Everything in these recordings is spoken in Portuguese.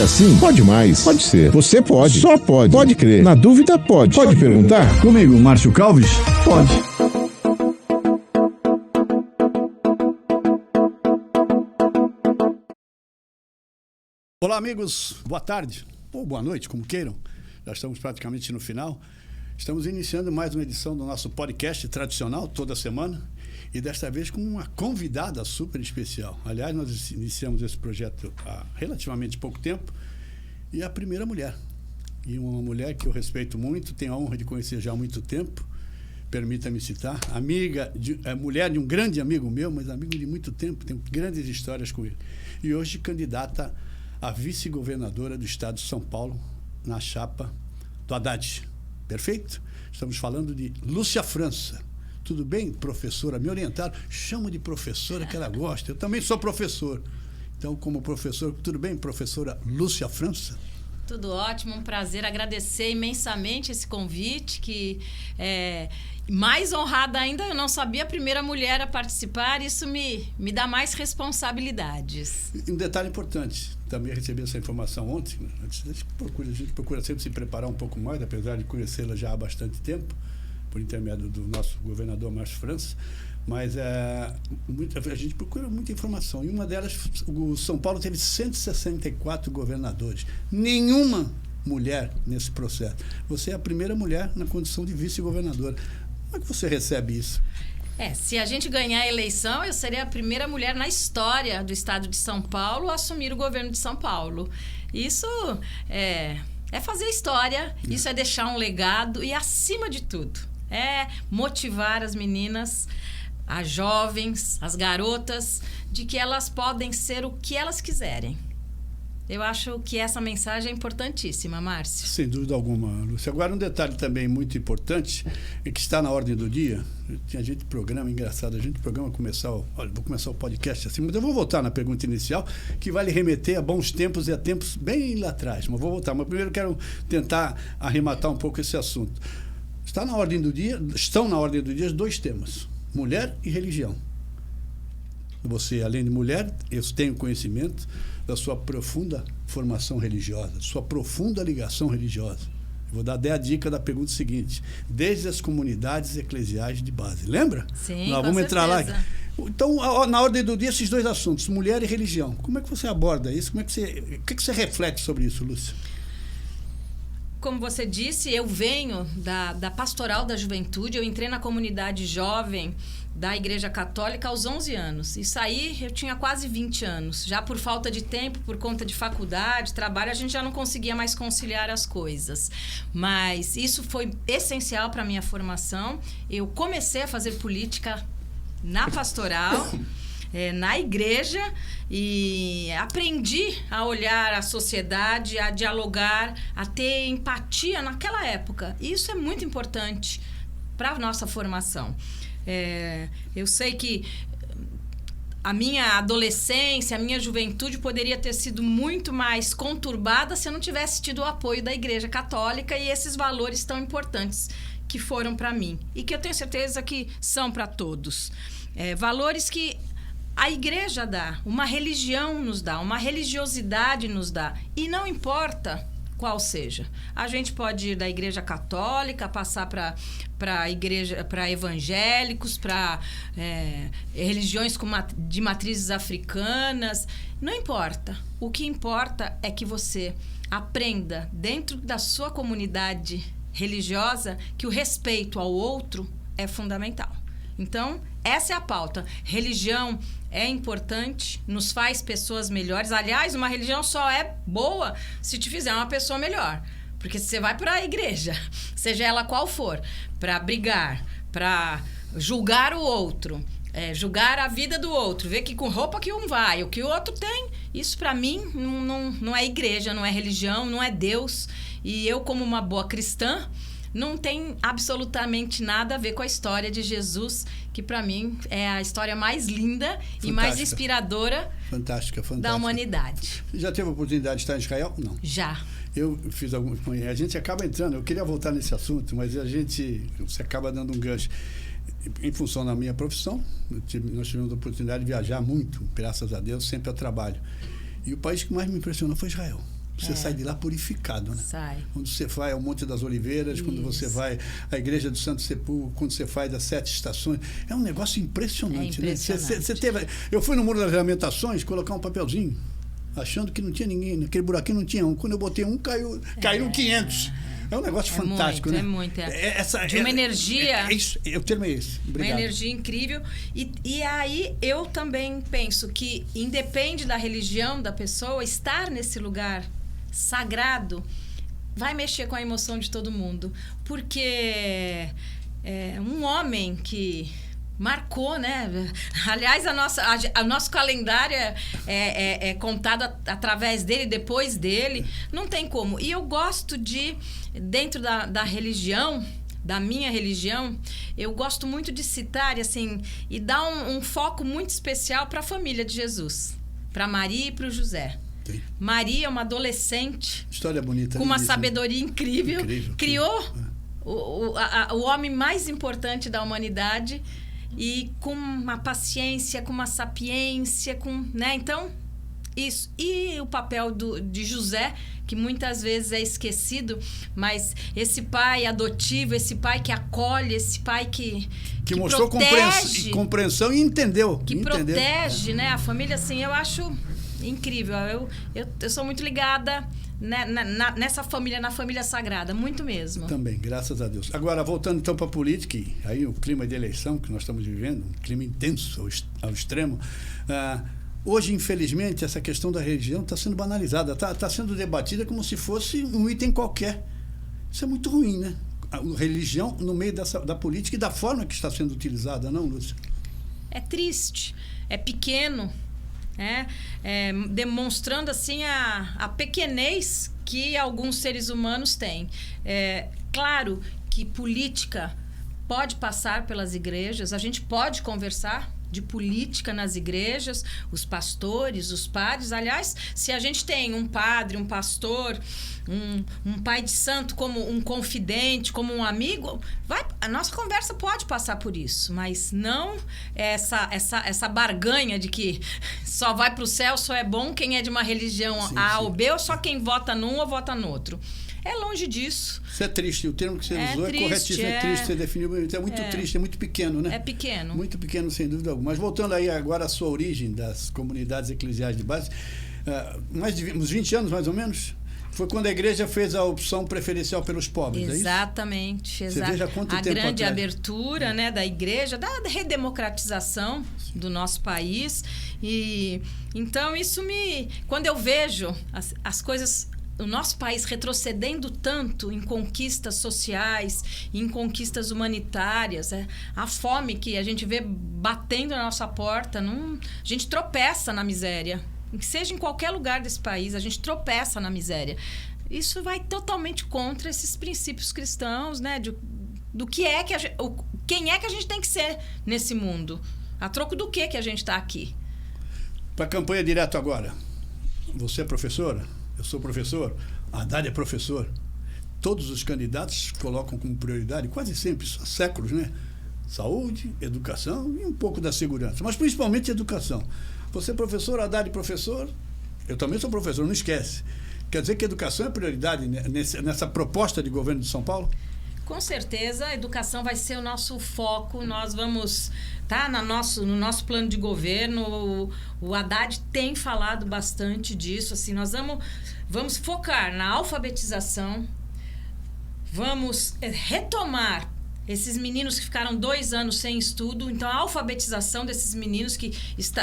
assim? Pode mais. Pode ser. Você pode. Só pode. Pode crer. Na dúvida, pode. Pode perguntar? Comigo, Márcio Calves? Pode. Olá, amigos. Boa tarde. Ou boa noite, como queiram. Já estamos praticamente no final. Estamos iniciando mais uma edição do nosso podcast tradicional, toda semana. E desta vez com uma convidada super especial. Aliás, nós iniciamos esse projeto há relativamente pouco tempo. E é a primeira mulher. E uma mulher que eu respeito muito, tenho a honra de conhecer já há muito tempo. Permita-me citar. Mulher de um grande amigo meu, mas amigo de muito tempo. Tenho grandes histórias com ele. E hoje candidata a vice-governadora do estado de São Paulo, na chapa do Haddad. Perfeito? Estamos falando de Lúcia França. Tudo bem, professora? Me orientaram. Chamo de professora que ela gosta. Eu também sou professor. Então, como professor, tudo bem, professora Lúcia França? Tudo ótimo, um prazer. Agradecer imensamente esse convite, que mais honrada ainda, eu não sabia a primeira mulher a participar, isso me dá mais responsabilidades. E um detalhe importante, também recebi essa informação ontem, a gente procura sempre se preparar um pouco mais, apesar de conhecê-la já há bastante tempo, por intermédio do nosso governador Márcio França, mas a gente procura muita informação. E uma delas, o São Paulo teve 164 governadores. Nenhuma mulher nesse processo. Você é a primeira mulher na condição de vice-governadora. Como é que você recebe isso? Se a gente ganhar a eleição, eu serei a primeira mulher na história do estado de São Paulo a assumir o governo de São Paulo. Isso é fazer história, isso é deixar um legado e, acima de tudo, é motivar as meninas, as jovens, as garotas, de que elas podem ser o que elas quiserem. Eu acho que essa mensagem é importantíssima, Márcio. Sem dúvida alguma, Lúcia. Agora, um detalhe também muito importante, e que está na ordem do dia. A gente programa, engraçado, vou começar o podcast assim, mas eu vou voltar na pergunta inicial, que vai lhe remeter a bons tempos e a tempos bem lá atrás. Mas vou voltar. Mas primeiro quero tentar arrematar um pouco esse assunto. Estão na ordem do dia os dois temas: mulher e religião. Você, além de mulher, eu tenho conhecimento da sua profunda formação religiosa, sua profunda ligação religiosa. Eu vou dar a dica da pergunta seguinte: desde as comunidades eclesiais de base. Lembra? Sim, nós vamos entrar lá. Então, na ordem do dia, esses dois assuntos, mulher e religião. Como é que você aborda isso? O que você reflete sobre isso, Lúcia? Como você disse, eu venho da Pastoral da Juventude. Eu entrei na comunidade jovem da Igreja Católica aos 11 anos. E saí, eu tinha quase 20 anos. Já por falta de tempo, por conta de faculdade, trabalho, a gente já não conseguia mais conciliar as coisas. Mas isso foi essencial para a minha formação. Eu comecei a fazer política na pastoral, na igreja, e aprendi a olhar a sociedade, a dialogar, a ter empatia naquela época. E isso é muito importante para a nossa formação. Eu sei que a minha adolescência, a minha juventude poderia ter sido muito mais conturbada se eu não tivesse tido o apoio da Igreja Católica e esses valores tão importantes que foram para mim e que eu tenho certeza que são para todos. Valores que a igreja dá, uma religião nos dá, uma religiosidade nos dá, e não importa qual seja. A gente pode ir da igreja católica, passar para igreja, para evangélicos, para religiões de matrizes africanas. Não importa. O que importa é que você aprenda dentro da sua comunidade religiosa que o respeito ao outro é fundamental. Então, essa é a pauta. Religião é importante, nos faz pessoas melhores. Aliás, uma religião só é boa se te fizer uma pessoa melhor. Porque se você vai para a igreja, seja ela qual for, para brigar, para julgar o outro, julgar a vida do outro, ver que com roupa que um vai, o que o outro tem, isso para mim não é igreja, não é religião, não é Deus. E eu, como uma boa cristã, não tem absolutamente nada a ver com a história de Jesus, que para mim é a história mais linda fantástica. E mais inspiradora fantástica. Da humanidade. Você já teve a oportunidade de estar em Israel? Não. Já. Eu fiz a gente acaba entrando, eu queria voltar nesse assunto, mas você acaba dando um gancho. Em função da minha profissão, nós tivemos a oportunidade de viajar muito, graças a Deus, sempre a trabalho. E o país que mais me impressionou foi Israel. Você sai de lá purificado, né? Sai. Quando você vai ao Monte das Oliveiras, quando você vai à Igreja do Santo Sepulcro, quando você faz as 7 estações, é um negócio impressionante, né? Você teve... Eu fui no Muro das Lamentações colocar um papelzinho, achando que não tinha ninguém, naquele buraquinho não tinha um. Quando eu botei um, caíram 500. É um negócio fantástico, muito, né? É muito. De uma energia... O termo é esse. Obrigado. Uma energia incrível. E aí eu também penso que independe da religião da pessoa, estar nesse lugar sagrado vai mexer com a emoção de todo mundo. Porque um homem que marcou, né? Aliás, o nosso calendário é contado através dele, depois dele. Não tem como. E eu gosto dentro da religião, da minha religião, eu gosto muito de citar assim, e dar um foco muito especial para a família de Jesus, para Maria e para o José. Sim. Maria é uma adolescente, história bonita, com uma sabedoria incrível, criou o homem mais importante da humanidade, e com uma paciência, com uma sapiência, né? Então, isso. E o papel de José, que muitas vezes é esquecido, mas esse pai adotivo, esse pai que acolhe, esse pai que mostrou compreensão e entendeu. Que protege, né? A família, assim, eu acho incrível. Eu sou muito ligada nessa família, na família sagrada, muito mesmo. Também, graças a Deus. Agora, voltando então para a política, e aí o clima de eleição que nós estamos vivendo, um clima intenso ao extremo, hoje, infelizmente, essa questão da religião está sendo banalizada, está sendo debatida como se fosse um item qualquer. Isso é muito ruim, né? A religião no meio da política e da forma que está sendo utilizada, não, Lúcia? É triste, é pequeno, demonstrando assim a pequenez que alguns seres humanos têm. Claro que política pode passar pelas igrejas, a gente pode conversar de política nas igrejas, os pastores, os padres. Aliás, se a gente tem um padre, um pastor, um pai de santo como um confidente, como um amigo, a nossa conversa pode passar por isso, mas não essa barganha de que só vai para o céu, só é bom quem é de uma religião A ou B, ou só quem vota num ou vota no outro. É longe disso. Isso é triste. O termo que você usou é corretíssimo. É triste, você definiu. É muito triste, é muito pequeno, né? É pequeno. Muito pequeno, sem dúvida alguma. Mas voltando aí agora à sua origem das comunidades eclesiais de base, uns 20 anos, mais ou menos, foi quando a igreja fez a opção preferencial pelos pobres, Exatamente. É isso? Você veja quanto tempo grande atrás. Abertura, né, da igreja, da redemocratização do nosso país. E então isso quando eu vejo as coisas, o nosso país retrocedendo tanto em conquistas sociais, em conquistas humanitárias, a fome que a gente vê batendo na nossa porta, a gente tropeça na miséria. Que seja em qualquer lugar desse país, a gente tropeça na miséria. Isso vai totalmente contra esses princípios cristãos, né? Do que é que quem é que a gente tem que ser nesse mundo? A troco do que a gente está aqui? Para a campanha direto agora. Você é professora? Eu sou professor, a Haddad é professor. Todos os candidatos colocam como prioridade, quase sempre, há séculos, né? Saúde, educação e um pouco da segurança, mas principalmente educação. Você é professor, Haddad professor, eu também sou professor, não esquece. Quer dizer que a educação é prioridade nessa proposta de governo de São Paulo? Com certeza, a educação vai ser o nosso foco. Nós vamos no nosso plano de governo. O Haddad tem falado bastante disso. Assim, nós vamos focar na alfabetização, vamos retomar esses meninos que ficaram 2 anos sem estudo. Então, a alfabetização desses meninos que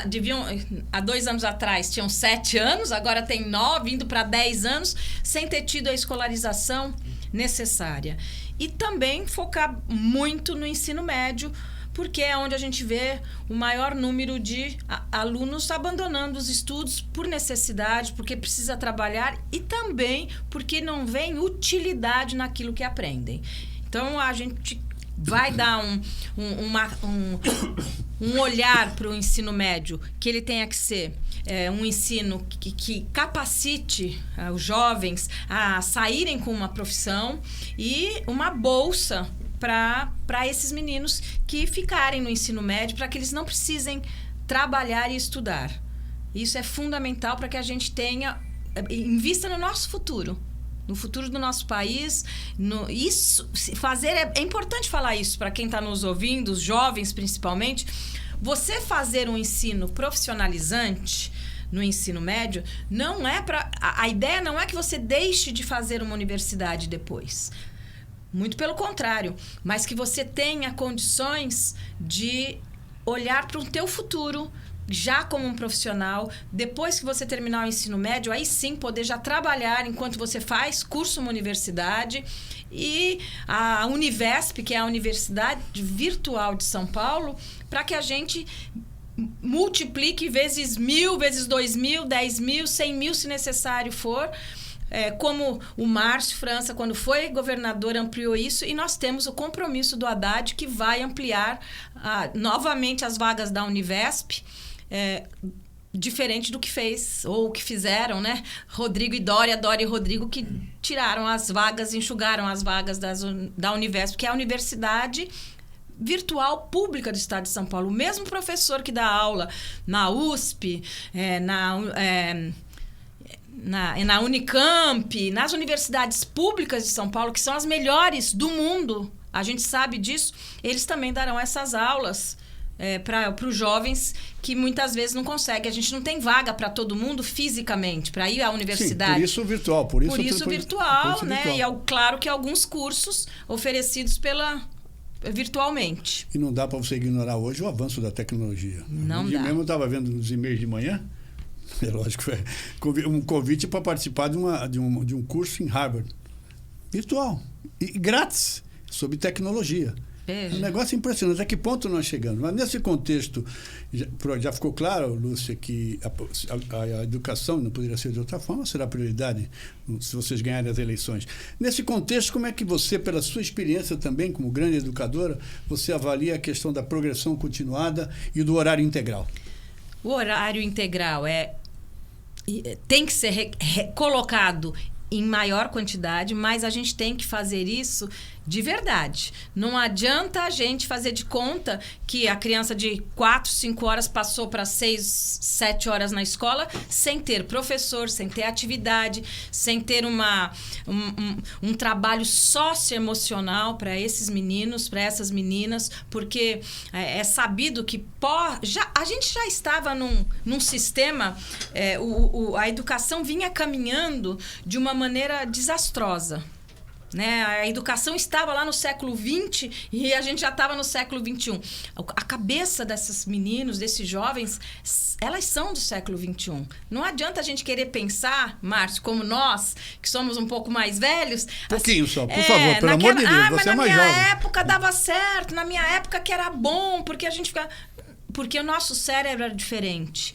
deviam, há 2 anos atrás, tinham 7 anos, agora tem 9, indo para 10 anos, sem ter tido a escolarização necessária. E também focar muito no ensino médio, porque é onde a gente vê o maior número de alunos abandonando os estudos por necessidade, porque precisa trabalhar e também porque não vem utilidade naquilo que aprendem. Então, a gente vai dar um olhar para o ensino médio, que ele tenha que ser um ensino que capacite os jovens a saírem com uma profissão e uma bolsa para esses meninos que ficarem no ensino médio, para que eles não precisem trabalhar e estudar. Isso é fundamental para que a gente tenha invista no nosso futuro. No futuro do nosso país. É importante falar isso para quem está nos ouvindo, os jovens principalmente. Você fazer um ensino profissionalizante no ensino médio, não é para... A ideia não é que você deixe de fazer uma universidade depois. Muito pelo contrário. Mas que você tenha condições de olhar para o teu futuro já como um profissional, depois que você terminar o ensino médio, aí sim poder já trabalhar enquanto você faz curso numa universidade. E a Univesp, que é a Universidade Virtual de São Paulo, para que a gente multiplique vezes 1.000, vezes 2.000, 10.000, 100.000, se necessário for. Como o Márcio França, quando foi governador, ampliou isso, e nós temos o compromisso do Haddad, que vai ampliar novamente as vagas da Univesp, diferente do que fez, ou que fizeram, né? Rodrigo e Dória e Rodrigo, que tiraram as vagas, enxugaram as vagas da Univesp, que é a Universidade Virtual Pública do Estado de São Paulo. O mesmo professor que dá aula na USP, na Unicamp, nas universidades públicas de São Paulo, que são as melhores do mundo, a gente sabe disso, eles também darão essas aulas para os jovens que muitas vezes não conseguem. A gente não tem vaga para todo mundo fisicamente, para ir à universidade. Sim, por isso virtual. Por isso virtual, né? Virtual. E claro que alguns cursos oferecidos virtualmente. E não dá para você ignorar hoje o avanço da tecnologia. Não dá. Mesmo eu estava vendo nos e-mails de manhã, lógico, um convite para participar de um curso em Harvard. Virtual. E grátis, sobre tecnologia. É um negócio impressionante. A que ponto nós chegamos? Mas nesse contexto, já ficou claro, Lúcia, que a educação, não poderia ser de outra forma, será prioridade se vocês ganharem as eleições. Nesse contexto, como é que você, pela sua experiência também como grande educadora, você avalia a questão da progressão continuada e do horário integral? O horário integral tem que ser colocado em maior quantidade, mas a gente tem que fazer isso de verdade. Não adianta a gente fazer de conta que a criança de 4, 5 horas passou para 6, 7 horas na escola sem ter professor, sem ter atividade, sem ter um trabalho socioemocional para esses meninos, para essas meninas, porque é sabido que a gente já estava num sistema, a educação vinha caminhando de uma maneira desastrosa. Né? A educação estava lá no século XX e a gente já estava no século XXI. A cabeça desses meninos, desses jovens, elas são do século XXI. Não adianta a gente querer pensar, Márcio, como nós, que somos um pouco mais velhos. Pouquinho só, por favor, pelo amor de Deus, você é mais jovem. Na minha época dava certo, na minha época que era bom, porque a gente ficava... Porque o nosso cérebro era diferente.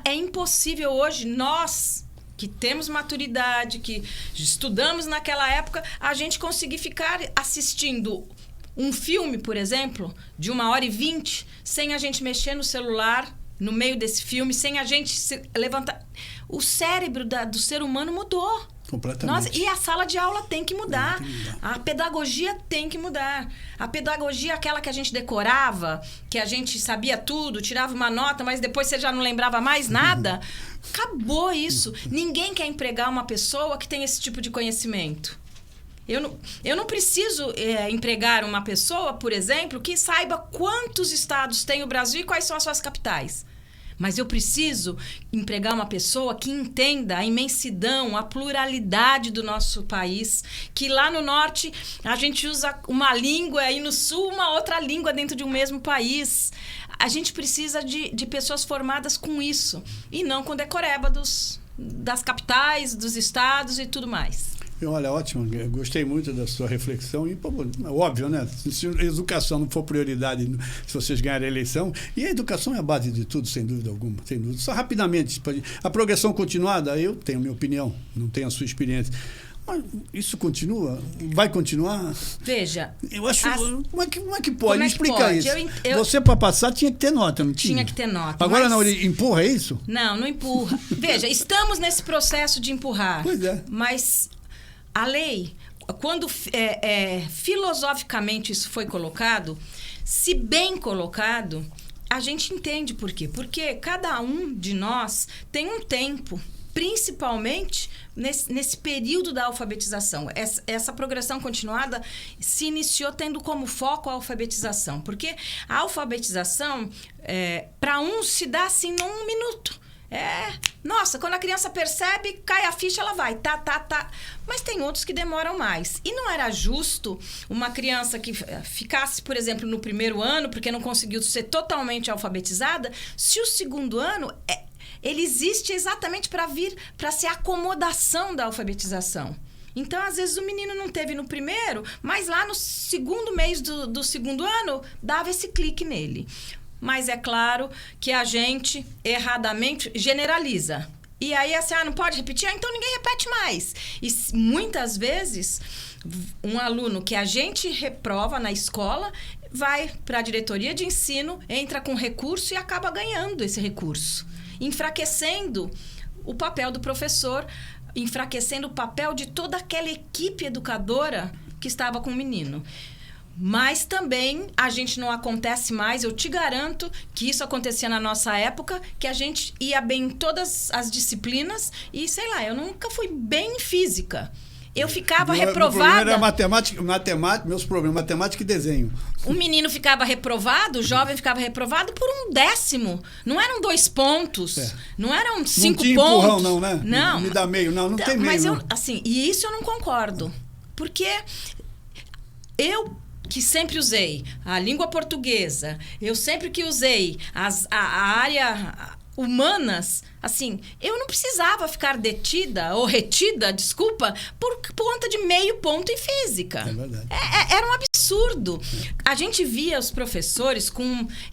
É impossível hoje nós... que temos maturidade, que estudamos naquela época, a gente conseguir ficar assistindo um filme, por exemplo, de 1h20, sem a gente mexer no celular no meio desse filme, sem a gente se levantar. O cérebro do ser humano mudou. Completamente. E a sala de aula tem que mudar. A pedagogia tem que mudar. A pedagogia, aquela que a gente decorava, que a gente sabia tudo, tirava uma nota, mas depois você já não lembrava mais nada. Acabou isso. Ninguém quer empregar uma pessoa que tem esse tipo de conhecimento. Eu não preciso empregar uma pessoa, por exemplo, que saiba quantos estados tem o Brasil e quais são as suas capitais. Mas eu preciso empregar uma pessoa que entenda a imensidão, a pluralidade do nosso país, que lá no norte a gente usa uma língua e no sul uma outra língua dentro de um mesmo país. A gente precisa de pessoas formadas com isso e não com decoreba das capitais, dos estados e tudo mais. Olha, ótimo, eu gostei muito da sua reflexão e, óbvio, né? Se a educação não for prioridade, se vocês ganharem a eleição, e a educação é a base de tudo, sem dúvida alguma, sem dúvida. Só rapidamente, a progressão continuada, eu tenho a minha opinião, não tenho a sua experiência. Mas isso continua? Vai continuar? Veja... Eu acho... Como é que pode? Explica isso. Você, para passar, tinha que ter nota, não tinha? Tinha que ter nota. Agora não, ele empurra isso? Não empurra. Veja, estamos nesse processo de empurrar. Pois é. Mas... A lei, quando filosoficamente isso foi colocado, se bem colocado, a gente entende por quê. Porque cada um de nós tem um tempo principalmente nesse período da alfabetização. Essa progressão continuada se iniciou tendo como foco a alfabetização, porque a alfabetização, para uns, se dá assim num minuto. Nossa, quando a criança percebe, cai a ficha, ela vai, tá. Mas tem outros que demoram mais. E não era justo uma criança que ficasse, por exemplo, no primeiro ano, porque não conseguiu ser totalmente alfabetizada, se o segundo ano, ele existe exatamente para ser a acomodação da alfabetização. Então, às vezes, o menino não teve no primeiro, mas lá no segundo mês do segundo ano, dava esse clique nele. Mas é claro que a gente, erradamente, generaliza. E aí, assim, não pode repetir? Então ninguém repete mais. E muitas vezes, um aluno que a gente reprova na escola vai para a diretoria de ensino, entra com recurso e acaba ganhando esse recurso. Enfraquecendo o papel do professor, enfraquecendo o papel de toda aquela equipe educadora que estava com o menino. Mas também a gente não acontece mais, eu te garanto que isso acontecia na nossa época, que a gente ia bem em todas as disciplinas e, sei lá, eu nunca fui bem em física. Eu ficava reprovada. Meu problema era matemática, meus problemas, matemática e desenho. O menino ficava reprovado, o jovem ficava reprovado por 1/10. Não eram 2 pontos, não eram 5 pontos. Não tinha empurrão, não, né? Não. Me dá meio, não tem meio. Mas não. E isso eu não concordo. Porque eu que sempre usei a língua portuguesa, eu sempre que usei a área humanas, assim, eu não precisava ficar detida ou retida, desculpa, por conta de meio ponto em física. É verdade. Era um absurdo. A gente via os professores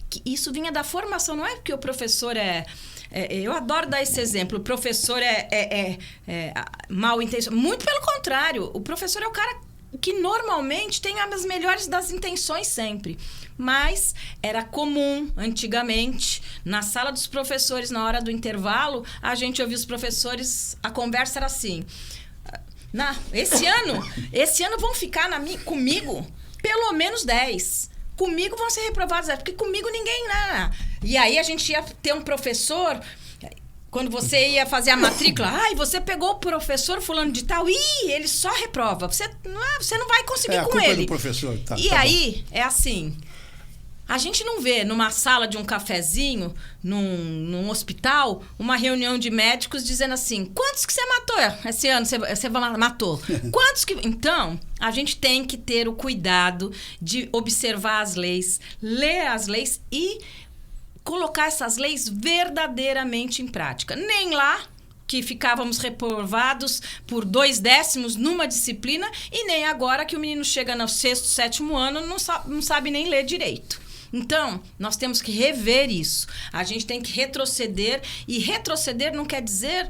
que isso vinha da formação, não é porque o professor eu adoro dar esse exemplo. O professor é mal intencionado. Muito pelo contrário. O professor é o cara que normalmente tem as melhores das intenções sempre. Mas era comum, antigamente, na sala dos professores, na hora do intervalo, a gente ouvia os professores, a conversa era assim: esse ano vão ficar comigo pelo menos 10. Comigo vão ser reprovados, porque comigo ninguém... E aí a gente ia ter um professor... Quando você ia fazer a matrícula, você pegou o professor fulano de tal, ele só reprova. Você não vai conseguir com ele. Do professor. Tá aí, bom. É assim, a gente não vê numa sala de um cafezinho, num hospital, uma reunião de médicos dizendo assim: quantos que você matou esse ano? Você matou? Quantos que... Então, a gente tem que ter o cuidado de observar as leis, ler as leis e colocar essas leis verdadeiramente em prática. Nem lá, que ficávamos reprovados por 2/10 numa disciplina, e nem agora que o menino chega no 6º, 7º ano não sabe nem ler direito. Então, nós temos que rever isso. A gente tem que retroceder, e retroceder não quer dizer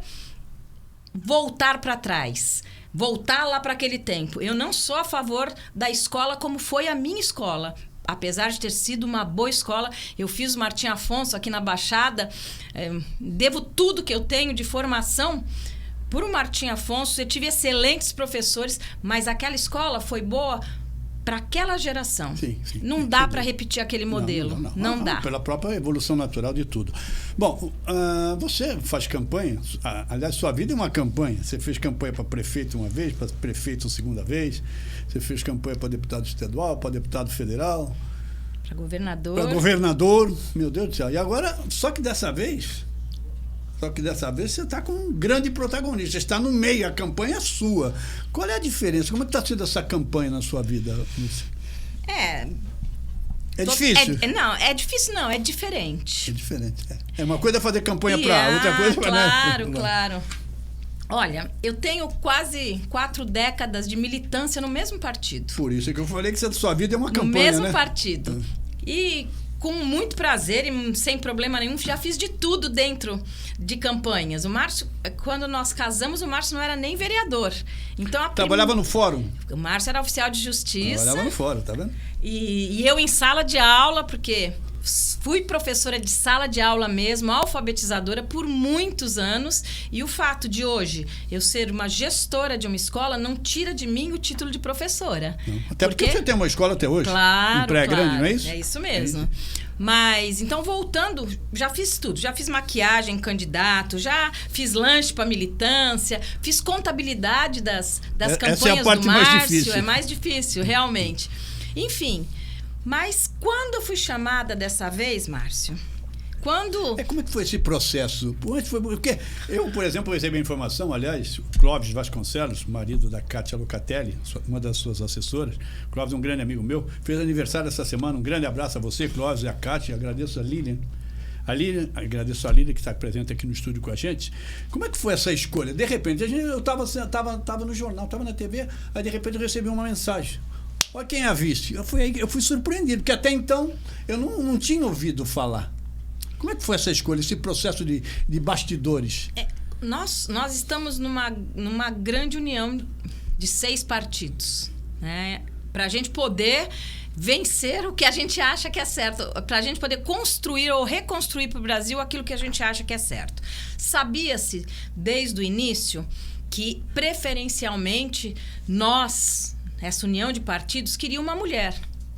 voltar para trás. Voltar lá para aquele tempo. Eu não sou a favor da escola como foi a minha escola. Apesar de ter sido uma boa escola, eu fiz o Martim Afonso aqui na Baixada. Devo tudo que eu tenho de formação por o Martim Afonso. Eu tive excelentes professores, mas aquela escola foi boa para aquela geração. Sim, não dá para repetir aquele modelo. Não dá. Pela própria evolução natural de tudo. Bom, você faz campanha. Aliás, sua vida é uma campanha. Você fez campanha para prefeito uma vez, para prefeito uma segunda vez. Você fez campanha para deputado estadual, para deputado federal. Para governador. Para governador. Meu Deus do céu. E agora, só que dessa vez você está com um grande protagonista. Você está no meio, a campanha é sua. Qual é a diferença? Como é que está sendo essa campanha na sua vida, Lúcia? É difícil? Não, é difícil não, é diferente. É diferente, é. Uma coisa é fazer campanha para outra coisa... Claro. Olha, eu tenho quase 4 décadas de militância no mesmo partido. Por isso é que eu falei que sua vida é uma campanha, no mesmo partido. E com muito prazer e sem problema nenhum, já fiz de tudo dentro de campanhas. O Márcio, quando nós casamos, o Márcio não era nem vereador. Então, trabalhava no fórum? O Márcio era oficial de justiça. Trabalhava no fórum, tá vendo? E eu em sala de aula, porque fui professora de sala de aula mesmo, alfabetizadora por muitos anos, e o fato de hoje eu ser uma gestora de uma escola não tira de mim o título de professora. Não. Até porque você tem uma escola até hoje. Claro, em Praia Grande, não é isso? É isso mesmo. Mas, então, voltando, já fiz tudo. Já fiz maquiagem, candidato, já fiz lanche para militância, fiz contabilidade das campanhas essa é a parte do Márcio. mais difícil. É mais difícil, realmente. Enfim, mas quando eu fui chamada dessa vez, Márcio, Como é que foi esse processo? Porque eu, por exemplo, recebi a informação, aliás, o Clóvis Vasconcelos, marido da Kátia Locatelli, uma das suas assessoras, Clóvis é um grande amigo meu, fez aniversário essa semana, um grande abraço a você, Clóvis, e a Kátia, agradeço a Lilian. Agradeço a Lilian, que está presente aqui no estúdio com a gente. Como é que foi essa escolha? De repente, eu estava no jornal, estava na TV, aí de repente eu recebi uma mensagem. Olha quem a viste. Eu fui surpreendido, porque até então eu não tinha ouvido falar. Como é que foi essa escolha, esse processo de bastidores? Nós estamos numa grande união de 6 partidos, né? Para a gente poder vencer o que a gente acha que é certo, para a gente poder construir ou reconstruir para o Brasil aquilo que a gente acha que é certo. Sabia-se desde o início que, preferencialmente, nós, essa união de partidos, queria uma mulher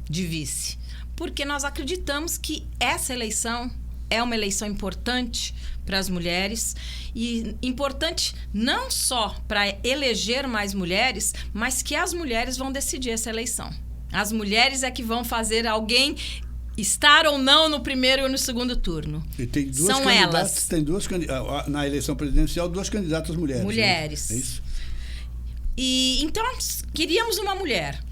de vice, porque nós acreditamos que essa eleição é uma eleição importante para as mulheres e importante não só para eleger mais mulheres, mas que as mulheres vão decidir essa eleição. As mulheres é que vão fazer alguém estar ou não no primeiro ou no segundo turno. E tem duas São elas. Tem na eleição presidencial 2 candidatas mulheres. Mulheres. Né? É isso? E então queríamos uma mulher.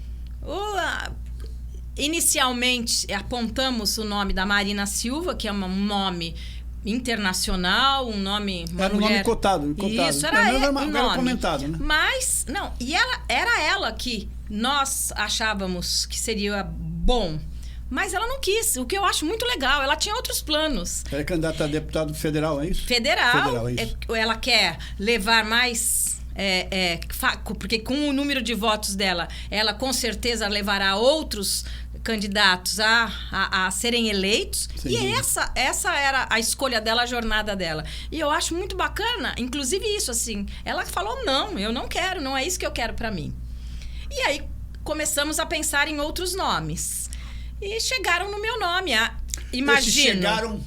Inicialmente apontamos o nome da Marina Silva, que é um nome internacional, um nome... Era um nome cotado. Isso, era nome comentado, né? Mas, não, e era ela que nós achávamos que seria bom. Mas ela não quis, o que eu acho muito legal. Ela tinha outros planos. Ela é candidata a deputado federal, é isso? Federal é isso. Ela quer levar mais... porque com o número de votos dela, ela com certeza levará outros candidatos a serem eleitos. Sim. E essa era a escolha dela, a jornada dela. E eu acho muito bacana, inclusive isso, assim, ela falou, não, eu não quero, não é isso que eu quero para mim. E aí começamos a pensar em outros nomes. E chegaram no meu nome, imagina. Chegaram,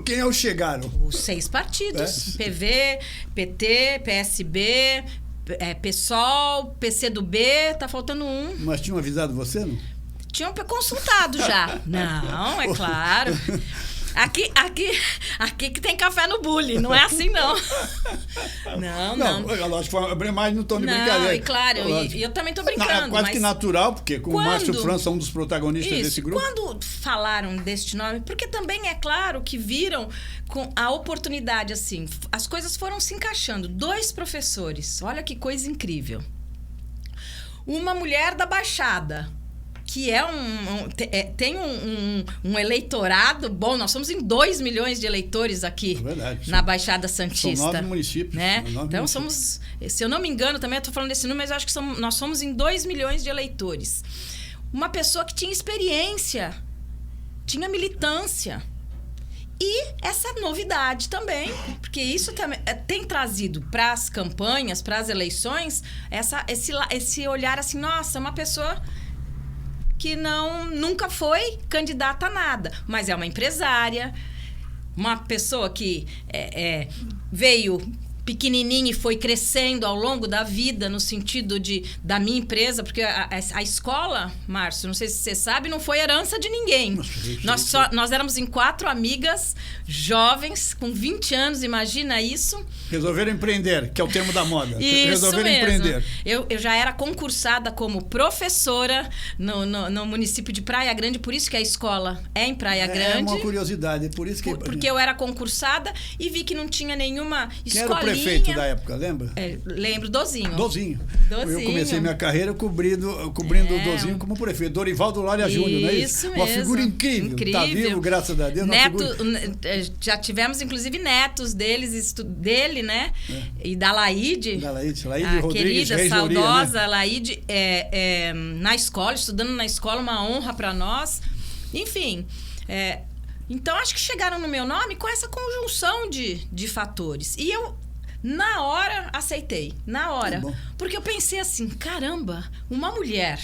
quem é o chegaram? Os 6 partidos, PV, PT, PSB, PSOL, PCdoB, tá faltando um. Mas tinham avisado você, não? Tinham consultado já. Não, é claro. Aqui que tem café no bule, não é assim, não. Não. Lógico, foi mais no tom de brincadeira. E claro, e eu também tô brincando. Quase que natural, porque com o Márcio França, um dos protagonistas desse grupo. Quando falaram deste nome, porque também é claro que viram com a oportunidade, assim, as coisas foram se encaixando. 2 professores, olha que coisa incrível. Uma mulher da Baixada, que tem um eleitorado bom. Nós somos em 2 milhões de eleitores aqui na Baixada Santista. São 9 municípios. Né? Então, somos... Se eu não me engano, também estou falando desse número, mas eu acho que nós somos em 2 milhões de eleitores. Uma pessoa que tinha experiência, tinha militância. E essa novidade também, porque isso também tem trazido para as campanhas, para as eleições, esse olhar assim, nossa, uma pessoa... que nunca foi candidata a nada, mas é uma empresária, uma pessoa que veio pequenininha e foi crescendo ao longo da vida, no sentido da minha empresa, porque a escola, Márcio, não sei se você sabe, não foi herança de ninguém. Nós éramos em 4 amigas jovens, com 20 anos, imagina isso. Resolveram empreender, que é o termo da moda. Isso Resolveram mesmo. Empreender. Eu já era concursada como professora no município de Praia Grande, por isso que a escola é em Praia Grande. É uma curiosidade, por isso que... Porque eu era concursada e vi que não tinha nenhuma escolinha. Prefeito da época, lembra? Lembro, Dozinho. Eu comecei minha carreira cobrindo o Dozinho como prefeito. Dorivaldo Lória Júnior, não é isso? Isso mesmo. Uma figura incrível. Tá vivo, graças a Deus. Já tivemos, inclusive, netos dele, né? E da Laide. A Rodrigues, querida, saudosa, né? Laide, na escola, estudando na escola, uma honra para nós. Enfim... Então, acho que chegaram no meu nome com essa conjunção de fatores. E eu, na hora, aceitei. Na hora. Porque eu pensei assim, caramba, uma mulher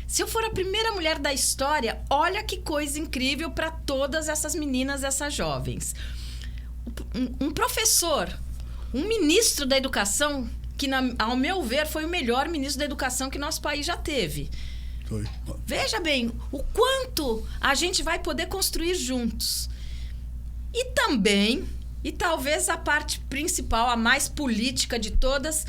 Se eu for a primeira mulher da história, olha que coisa incrível para todas essas meninas, essas jovens. Um professor, um ministro da educação, que, ao meu ver, foi o melhor ministro da educação que nosso país já teve. Foi. Veja bem, o quanto a gente vai poder construir juntos. E também, e talvez a parte principal, a mais política de todas,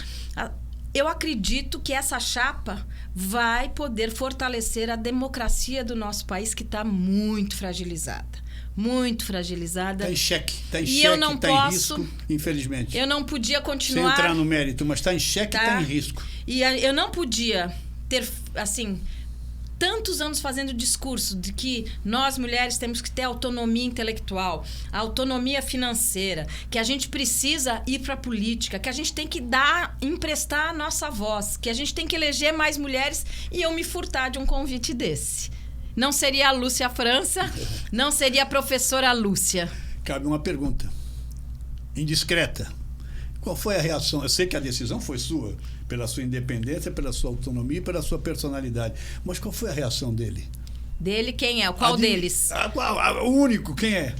eu acredito que essa chapa vai poder fortalecer a democracia do nosso país, que está muito fragilizada. Muito fragilizada. Está em xeque, está em E xeque, eu não está em risco, infelizmente. Eu não podia continuar... Sem entrar no mérito, mas está em xeque e está em risco. E eu não podia ter, assim, tantos anos fazendo discurso de que nós, mulheres, temos que ter autonomia intelectual, autonomia financeira, que a gente precisa ir para a política, que a gente tem que emprestar a nossa voz, que a gente tem que eleger mais mulheres, e eu me furtar de um convite desse. Não seria a Lúcia França, não seria a professora Lúcia. Cabe uma pergunta, indiscreta. Qual foi a reação? Eu sei que a decisão foi sua, pela sua independência, pela sua autonomia e pela sua personalidade. Mas qual foi a reação dele? Dele quem é? Qual deles? O único, quem é?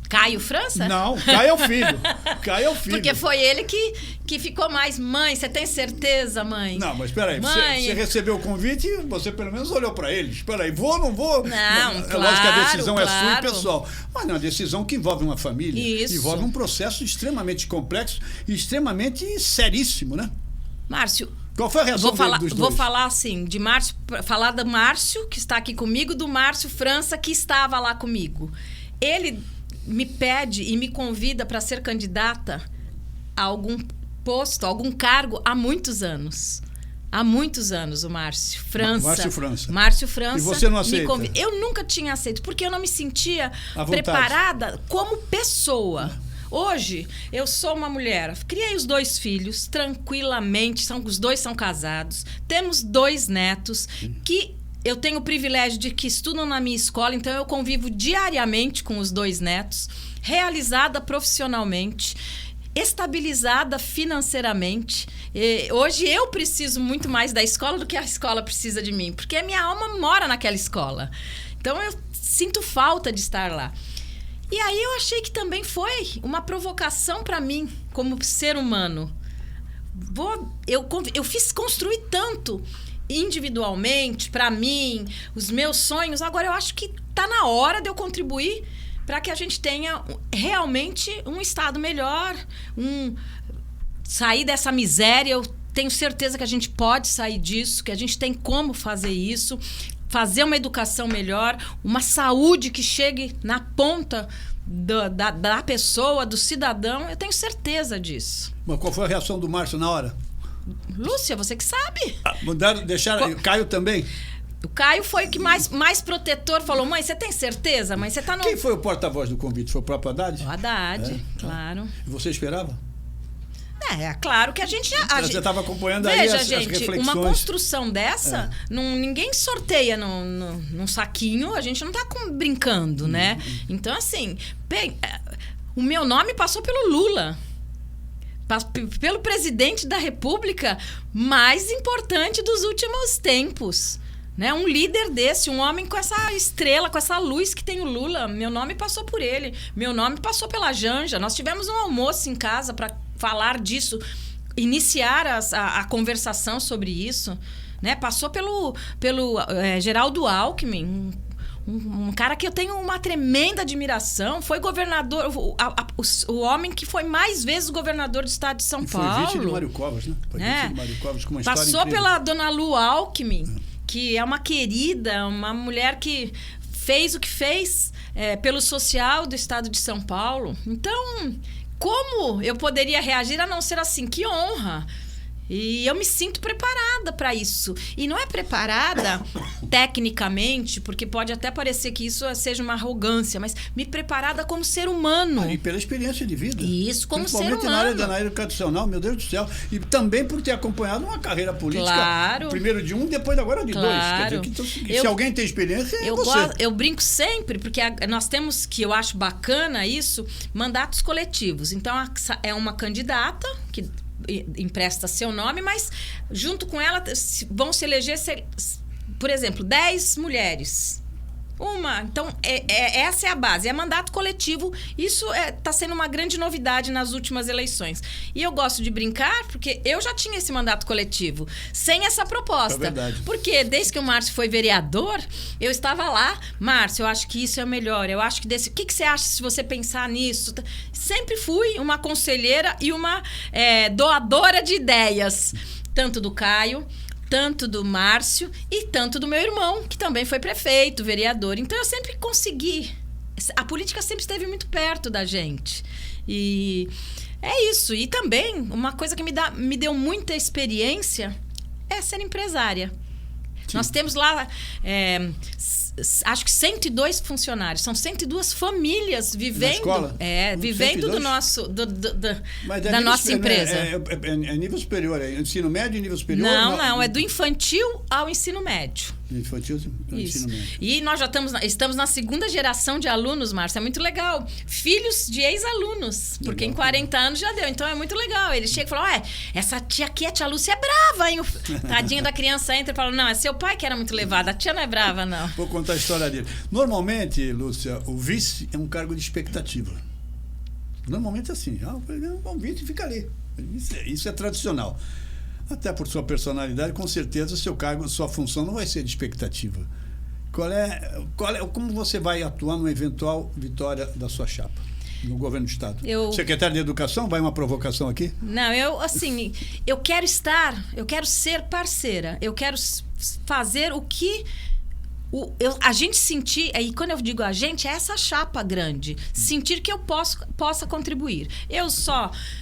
Caio França? Não, Caio é o filho. Caio é o filho. Porque foi ele que ficou mais... Mãe, você tem certeza, mãe? Não, mas espera aí. Mãe... Você recebeu o convite, você pelo menos olhou para ele. Espera aí, vou ou não vou? Não, é claro, lógico que a decisão claro. é sua e pessoal. Mas é uma decisão que envolve uma família. Isso. Envolve um processo extremamente complexo e extremamente seríssimo, né? Márcio... Qual foi a reação dos dois? Vou falar assim, de Márcio... Falar do Márcio, que está aqui comigo, do Márcio França, que estava lá comigo. Ele... me pede e me convida para ser candidata a algum posto, a algum cargo há muitos anos. Há muitos anos, o Márcio França. Márcio França. E você não aceita? Eu nunca tinha aceito, porque eu não me sentia preparada como pessoa. Hoje, eu sou uma mulher, criei os 2 filhos tranquilamente, os 2 são casados, temos 2 netos que... Eu tenho o privilégio de que estudam na minha escola, então eu convivo diariamente com os 2 netos, realizada profissionalmente, estabilizada financeiramente. Hoje eu preciso muito mais da escola do que a escola precisa de mim, porque a minha alma mora naquela escola. Então eu sinto falta de estar lá. E aí eu achei que também foi uma provocação para mim, como ser humano. Eu fiz construir tanto... individualmente, para mim, os meus sonhos. Agora, eu acho que está na hora de eu contribuir para que a gente tenha realmente um estado melhor, sair dessa miséria. Eu tenho certeza que a gente pode sair disso, que a gente tem como fazer isso, fazer uma educação melhor, uma saúde que chegue na ponta da pessoa, do cidadão. Eu tenho certeza disso. Mas qual foi a reação do Márcio na hora? Lúcia, você que sabe. Deixaram Caio também? O Caio foi o que mais protetor falou. Mãe, você tem certeza? Mãe, você tá no... Quem foi o porta-voz do convite? Foi o próprio Haddad? O Haddad, claro. E você esperava? Claro que a gente... Você estava acompanhando aí as reflexões. Uma construção dessa, ninguém sorteia num saquinho, a gente não tá brincando, né? Então, assim, o meu nome passou pelo Lula. Pelo presidente da República mais importante dos últimos tempos, né? Um líder desse, um homem com essa estrela, com essa luz que tem o Lula. Meu nome passou por ele, meu nome passou pela Janja. Nós tivemos um almoço em casa para falar disso, iniciar a conversação sobre isso, né? Passou pelo Geraldo Alckmin, um cara que eu tenho uma tremenda admiração. Foi governador, o homem que foi mais vezes governador do estado de São Paulo. Foi vice de Mário Covas, né? Foi vice de Mário Covas, com uma história Passou incrível. pela dona Lu Alckmin, que é uma querida, uma mulher que fez o que fez pelo social do estado de São Paulo. Então, como eu poderia reagir a não ser assim? Que honra! E eu me sinto preparada para isso. E não é preparada tecnicamente, porque pode até parecer que isso seja uma arrogância, mas me preparada como ser humano. E pela experiência de vida. Isso, como ser humano. Principalmente na área educacional, meu Deus do céu. E também por ter acompanhado uma carreira política. Claro. Primeiro de um, depois agora de claro. Dois. Quer dizer que se alguém tem experiência, é você. Eu brinco sempre, porque nós temos, que eu acho bacana isso, mandatos coletivos. Então, é uma candidata que empresta seu nome, mas junto com ela vão se eleger por exemplo, 10 mulheres. Então, essa é a base, é mandato coletivo. Isso está sendo uma grande novidade nas últimas eleições. E eu gosto de brincar, porque eu já tinha esse mandato coletivo, sem essa proposta. É verdade. Porque desde que o Márcio foi vereador, eu estava lá, Márcio, eu acho que isso é o melhor, eu acho que o que você acha se você pensar nisso? Sempre fui uma conselheira e uma doadora de ideias, tanto do Caio, tanto do Márcio e tanto do meu irmão, que também foi prefeito, vereador. Então, eu sempre consegui. A política sempre esteve muito perto da gente. E é isso. E também, uma coisa que me deu muita experiência é ser empresária. Sim. Nós temos lá, acho que 102 funcionários. São 102 famílias vivendo, vivendo do nosso, da nossa empresa. É nível superior, é ensino médio e nível superior? Não, é do infantil ao ensino médio. Infantil ao ensino médio. E nós já estamos na segunda geração de alunos, Márcio. É muito legal. Filhos de ex-alunos. Porque em 40 anos já deu. Então é muito legal. Eles chegam e falam, essa tia aqui, a tia Lúcia, é brava, hein? Tadinha da criança entra e fala, não, é seu pai que era muito levado. A tia não é brava, não. Vou contar a história dele. Normalmente, Lúcia, o vice é um cargo de expectativa. Normalmente é assim. O vice fica ali. Isso é tradicional. Até por sua personalidade, com certeza, seu cargo, sua função não vai ser de expectativa. Como você vai atuar numa eventual vitória da sua chapa no governo do Estado? Secretário de Educação, vai uma provocação aqui? Não, eu quero ser parceira, eu quero fazer o que a gente sentir, e quando eu digo a gente, é essa chapa grande, sentir que eu possa contribuir.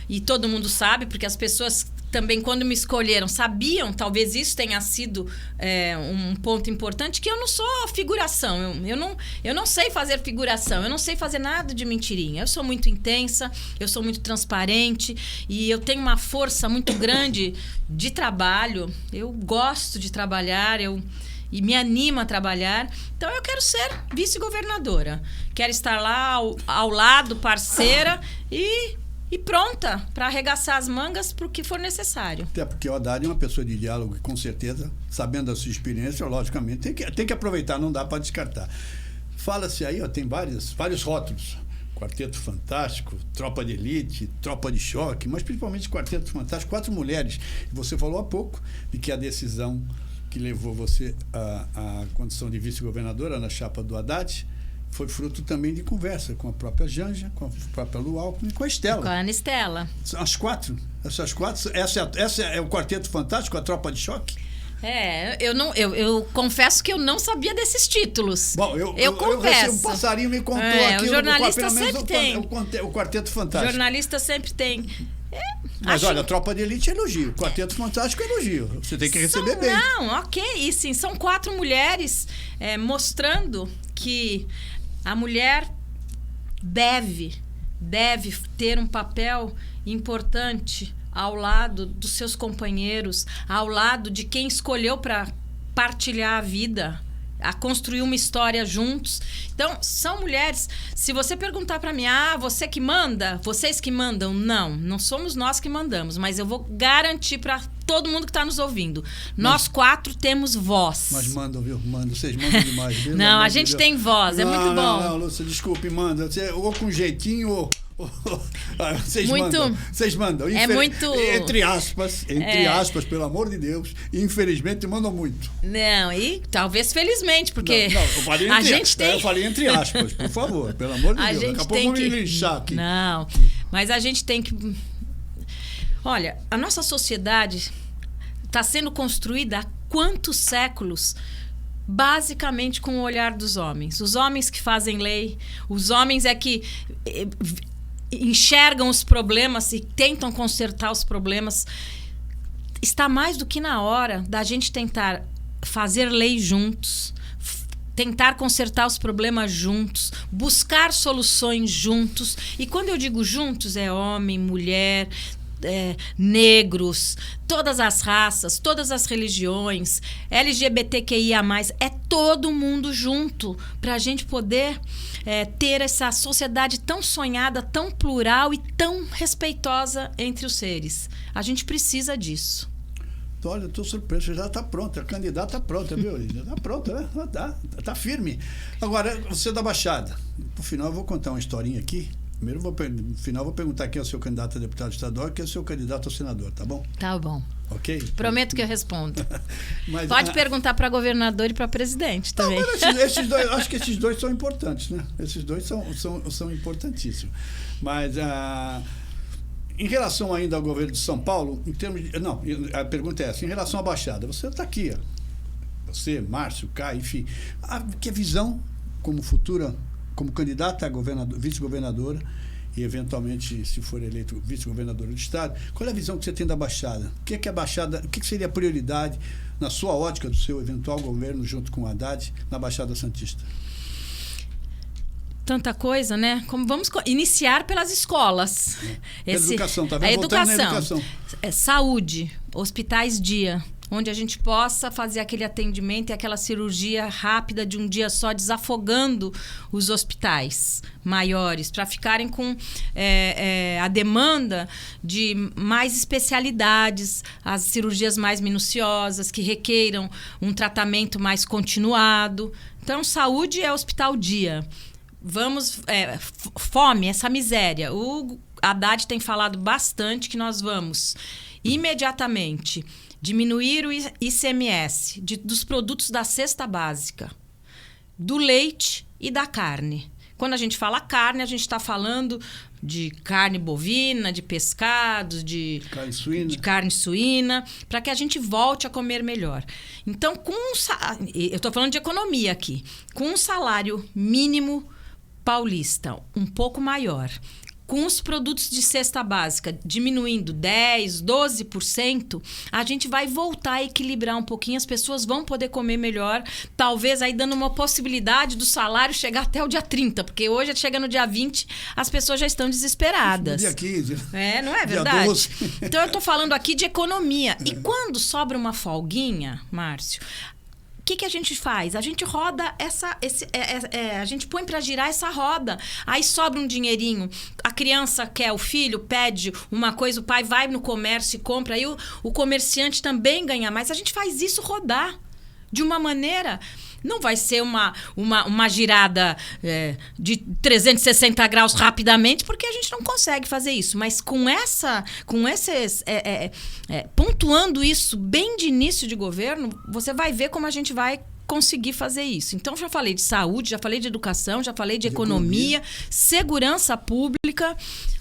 E todo mundo sabe, porque as pessoas também, quando me escolheram, sabiam, talvez isso tenha sido um ponto importante, que eu não sou figuração, eu não sei fazer figuração, eu não sei fazer nada de mentirinha. Eu sou muito intensa, eu sou muito transparente e eu tenho uma força muito grande de trabalho. Eu gosto de trabalhar, e me anima a trabalhar. Então, eu quero ser vice-governadora. Quero estar lá ao lado, parceira e pronta para arregaçar as mangas para o que for necessário. Até porque o Haddad é uma pessoa de diálogo, com certeza, sabendo da sua experiência, logicamente, tem que aproveitar, não dá para descartar. Fala-se aí, tem vários rótulos. Quarteto Fantástico, Tropa de Elite, Tropa de Choque, mas principalmente Quarteto Fantástico, 4 mulheres. Você falou há pouco de que a decisão que levou você à condição de vice-governadora na chapa do Haddad foi fruto também de conversa com a própria Janja, com a própria Lu Alckmin e com a Estela. Com a Ana Estela. As 4? Essas 4? Essa é o Quarteto Fantástico, a Tropa de Choque? Eu confesso que eu não sabia desses títulos. Bom, eu confesso. Um passarinho me contou aqui. O jornalista sempre tem. O Quarteto Fantástico. O jornalista sempre tem. Mas olha, a Tropa de Elite é elogio. O Quarteto Fantástico é elogio. Você tem que receber bem. Não, ok. E sim, são 4 mulheres mostrando que a mulher deve ter um papel importante ao lado dos seus companheiros, ao lado de quem escolheu para partilhar a vida, a construir uma história juntos. Então, são mulheres. Se você perguntar para mim, você que manda? Vocês que mandam? Não somos nós que mandamos, mas eu vou garantir para todo mundo que está nos ouvindo. Nós 4 temos voz. Mas mandam, viu? Vocês mandam demais. Viu? Não, a gente tem voz, é muito bom. Não, Lúcia, desculpe, manda. Ou com jeitinho, ou... Vocês mandam. Muito... Entre aspas, pelo amor de Deus, infelizmente mandam muito. Não, e talvez felizmente, porque eu falei entre aspas, por favor, pelo amor de Deus. Daqui a pouco vão me linchar aqui. Não, mas a gente tem que... Olha, a nossa sociedade está sendo construída há quantos séculos? Basicamente com o olhar dos homens. Os homens que fazem lei, os homens é que enxergam os problemas e tentam consertar os problemas. Está mais do que na hora da gente tentar fazer lei juntos, tentar consertar os problemas juntos, buscar soluções juntos. E quando eu digo juntos, é homem, mulher, negros, todas as raças, todas as religiões, LGBTQIA+, é todo mundo junto para a gente poder ter essa sociedade tão sonhada, tão plural e tão respeitosa entre os seres. A gente precisa disso. Olha, eu estou surpreso, você já está pronta, a candidata está pronta, viu? Já está pronta, né? Está firme. Agora, você da Baixada. No final, eu vou contar uma historinha aqui. Primeiro, no final, vou perguntar quem é o seu candidato a deputado estadual e quem é o seu candidato a senador, tá bom? Tá bom. Ok? Prometo que eu respondo. Mas, pode perguntar para governador e para presidente também. Não, esses dois, acho que esses dois são importantes, né? Esses dois são importantíssimos. Mas em relação ainda ao governo de São Paulo, em termos de, não, a pergunta é essa, em relação à Baixada, você está aqui, ó, você, Márcio, Caio, enfim, que a visão como futura, como candidata a vice-governadora e, eventualmente, se for eleito vice-governador do Estado, qual é a visão que você tem da Baixada? O que é a Baixada, o que seria a prioridade, na sua ótica, do seu eventual governo, junto com o Haddad, na Baixada Santista? Tanta coisa, né? Vamos iniciar pelas escolas. Educação, tá vendo? A Voltando na educação. Saúde, hospitais dia, onde a gente possa fazer aquele atendimento e aquela cirurgia rápida de um dia só, desafogando os hospitais maiores, para ficarem com a demanda de mais especialidades, as cirurgias mais minuciosas, que requeiram um tratamento mais continuado. Então, saúde é hospital dia. Vamos, fome, essa miséria. O Haddad tem falado bastante que nós vamos imediatamente diminuir o ICMS dos produtos da cesta básica, do leite e da carne. Quando a gente fala carne, a gente está falando de carne bovina, de pescados, de carne suína, para que a gente volte a comer melhor. Então, eu estou falando de economia aqui, com um salário mínimo paulista um pouco maior, com os produtos de cesta básica diminuindo 10%, 12%, a gente vai voltar a equilibrar um pouquinho, as pessoas vão poder comer melhor, talvez aí dando uma possibilidade do salário chegar até o dia 30, porque hoje chega no dia 20, as pessoas já estão desesperadas. Dia 15. Não é verdade? Então eu estou falando aqui de economia. E quando sobra uma folguinha, Márcio, o que a gente faz? A gente roda a gente põe para girar essa roda. Aí sobra um dinheirinho. A criança quer, o filho pede uma coisa, o pai vai no comércio e compra. Aí o comerciante também ganha mais. A gente faz isso rodar de uma maneira... Não vai ser uma girada de 360 graus rapidamente, porque a gente não consegue fazer isso. Mas com esses pontuando isso bem de início de governo, você vai ver como a gente vai conseguir fazer isso. Então, já falei de saúde, já falei de educação, já falei de economia, segurança pública,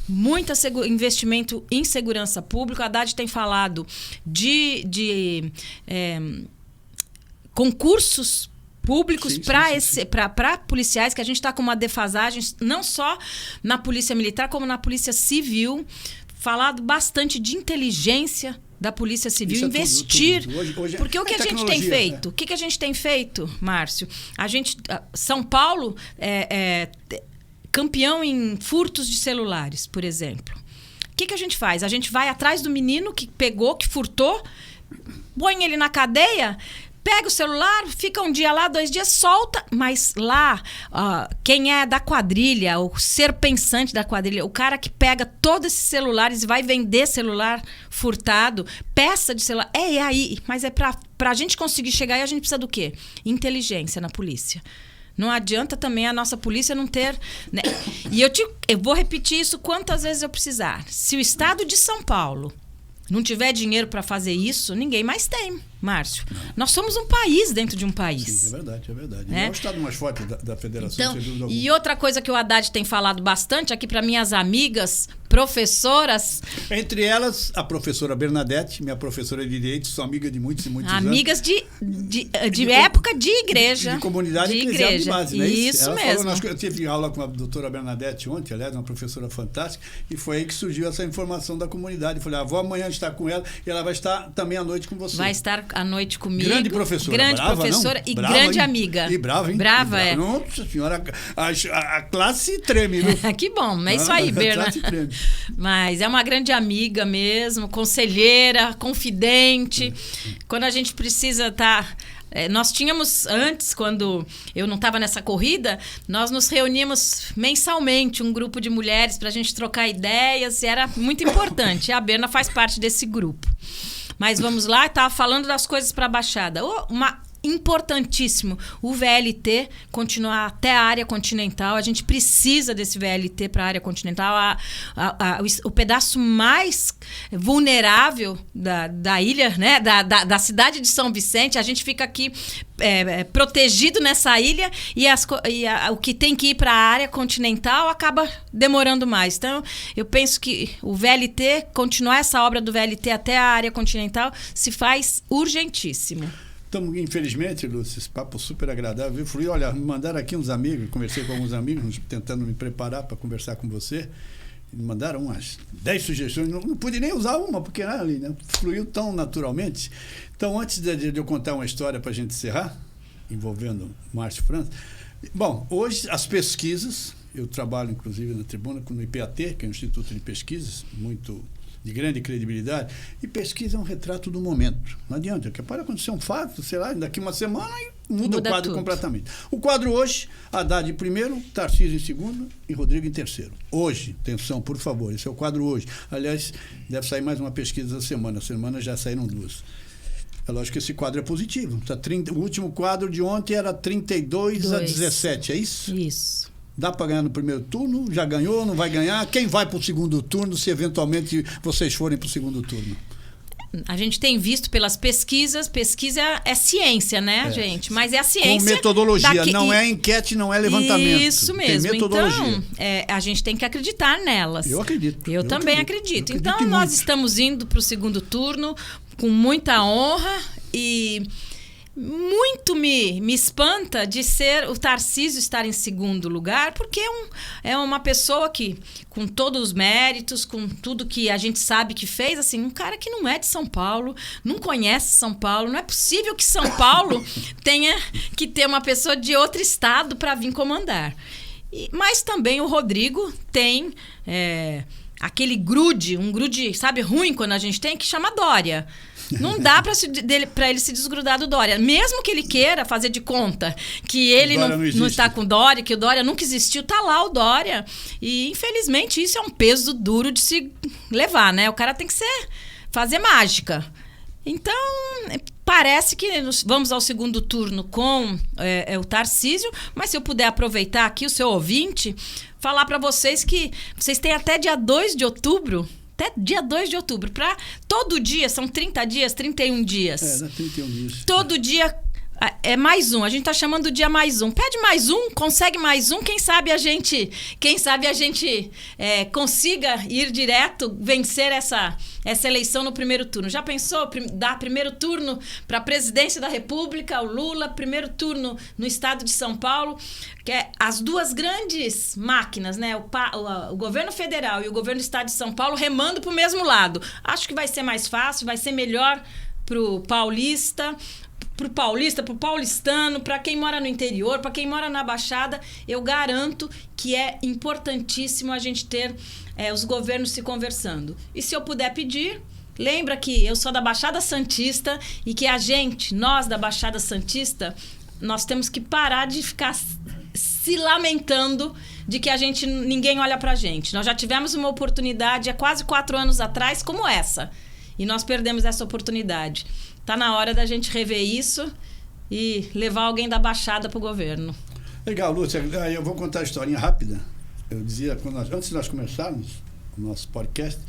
muito investimento em segurança pública. A Haddad tem falado de concursos públicos para policiais, que a gente está com uma defasagem não só na polícia militar, como na polícia civil. Falado bastante de inteligência da polícia civil, isso investir. Tudo. Hoje porque o que a gente tem feito? O que a gente tem feito, Márcio? São Paulo é campeão em furtos de celulares, por exemplo. O que a gente faz? A gente vai atrás do menino que pegou, que furtou, põe ele na cadeia, pega o celular, fica um dia lá, 2 dias, solta. Mas lá, quem é da quadrilha, o ser pensante da quadrilha, o cara que pega todos esses celulares e vai vender celular furtado, peça de celular, aí. Mas pra a gente conseguir chegar aí, a gente precisa do quê? Inteligência na polícia. Não adianta também a nossa polícia não ter... Né? E eu vou repetir isso quantas vezes eu precisar. Se o estado de São Paulo não tiver dinheiro para fazer isso, ninguém mais tem, Márcio. Nós somos um país dentro de um país. Sim, é verdade. É o estado mais forte da federação. Então, e outra coisa que o Haddad tem falado bastante aqui para minhas amigas professoras. Entre elas, a professora Bernadette, minha professora de Direito, sou amiga de muitos e muitos amigas anos. de época de igreja. De comunidade eclesial de base, né? Isso ela mesmo. Eu tive aula com a doutora Bernadette ontem, aliás, uma professora fantástica, e foi aí que surgiu essa informação da comunidade. Eu falei, vou amanhã estar com ela e ela vai estar também à noite com você. Vai estar à noite comigo. Grande professora. Grande professora e brava, grande hein? amiga. E brava, hein? Brava, é. Nossa senhora, a classe treme, viu? Que bom, é isso aí, Berna. Mas é uma grande amiga mesmo, conselheira, confidente. Quando a gente precisa estar... nós tínhamos antes, quando eu não estava nessa corrida, nós nos reuníamos mensalmente, um grupo de mulheres, para a gente trocar ideias, e era muito importante. A Berna faz parte desse grupo. Mas vamos lá, estava falando das coisas para a Baixada. Importantíssimo o VLT continuar até a área continental. A gente precisa desse VLT para a área continental. O pedaço mais vulnerável da ilha, né? da cidade de São Vicente, a gente fica aqui protegido nessa ilha e o que tem que ir para a área continental acaba demorando mais. Então, eu penso que o VLT, continuar essa obra do VLT até a área continental, se faz urgentíssimo. Então, infelizmente, Lúcia, esse papo super agradável. Olha, me mandaram aqui uns amigos, conversei com alguns amigos, tentando me preparar para conversar com você. Me mandaram umas 10 sugestões, não pude nem usar uma, porque ali, né, fluiu tão naturalmente. Então, antes de eu contar uma história para a gente encerrar, envolvendo Márcio França. Bom, hoje as pesquisas, eu trabalho inclusive na tribuna no IPAT, que é um Instituto de Pesquisas, muito de grande credibilidade, e pesquisa é um retrato do momento. Não adianta, porque pode acontecer um fato, sei lá, daqui uma semana e muda o quadro tudo. Completamente. O quadro hoje, Haddad em primeiro, Tarcísio em segundo e Rodrigo em terceiro. Hoje, atenção, por favor, esse é o quadro hoje. Aliás, deve sair mais uma pesquisa da semana. A semana já saíram 2. É lógico que esse quadro é positivo. O último quadro de ontem era 32-17, é isso? Isso. Dá para ganhar no primeiro turno? Já ganhou? Não vai ganhar? Quem vai para o segundo turno, se eventualmente vocês forem para o segundo turno? A gente tem visto pelas pesquisas, pesquisa é ciência, né, gente? Mas é a ciência... Com metodologia, não é enquete, não é levantamento. Isso mesmo. Tem metodologia. Então, a gente tem que acreditar nelas. Eu acredito. Eu também acredito. Então, nós estamos indo para o segundo turno com muita honra e... Muito me espanta de ser o Tarcísio estar em segundo lugar, porque é uma pessoa que, com todos os méritos, com tudo que a gente sabe que fez, assim, um cara que não é de São Paulo, não conhece São Paulo. Não é possível que São Paulo tenha que ter uma pessoa de outro estado para vir comandar. Mas também o Rodrigo tem aquele grude, sabe, ruim quando a gente tem, que chama Dória. Não dá para ele se desgrudar do Dória. Mesmo que ele queira fazer de conta que ele não está com o Dória, que o Dória nunca existiu, tá lá o Dória. E, infelizmente, isso é um peso duro de se levar, né? O cara tem que fazer mágica. Então, parece que vamos ao segundo turno com o Tarcísio, mas se eu puder aproveitar aqui o seu ouvinte, falar para vocês que vocês têm até dia 2 de outubro, até dia 2 de outubro, para todo dia, são 30 dias, 31 dias. Dá 31 dias. Todo dia é mais um, a gente tá chamando o dia mais um. Pede mais um, consegue mais um, quem sabe a gente consiga ir direto, vencer essa eleição no primeiro turno. Já pensou dar primeiro turno para a presidência da República, o Lula, primeiro turno no estado de São Paulo, que é as duas grandes máquinas, né? O governo federal e o governo do estado de São Paulo remando para o mesmo lado. Acho que vai ser mais fácil, vai ser melhor pro paulista, pro paulistano, para quem mora no interior, para quem mora na Baixada. Eu garanto que é importantíssimo a gente ter os governos se conversando. E se eu puder pedir, lembra que eu sou da Baixada Santista e que nós da Baixada Santista, nós temos que parar de ficar se lamentando de que ninguém olha pra gente. Nós já tivemos uma oportunidade há quase 4 anos atrás como essa, e nós perdemos essa oportunidade. Tá na hora da gente rever isso e levar alguém da Baixada pro governo. Legal, Lúcia. Eu vou contar a historinha rápida. Eu dizia, antes de nós começarmos o nosso podcast,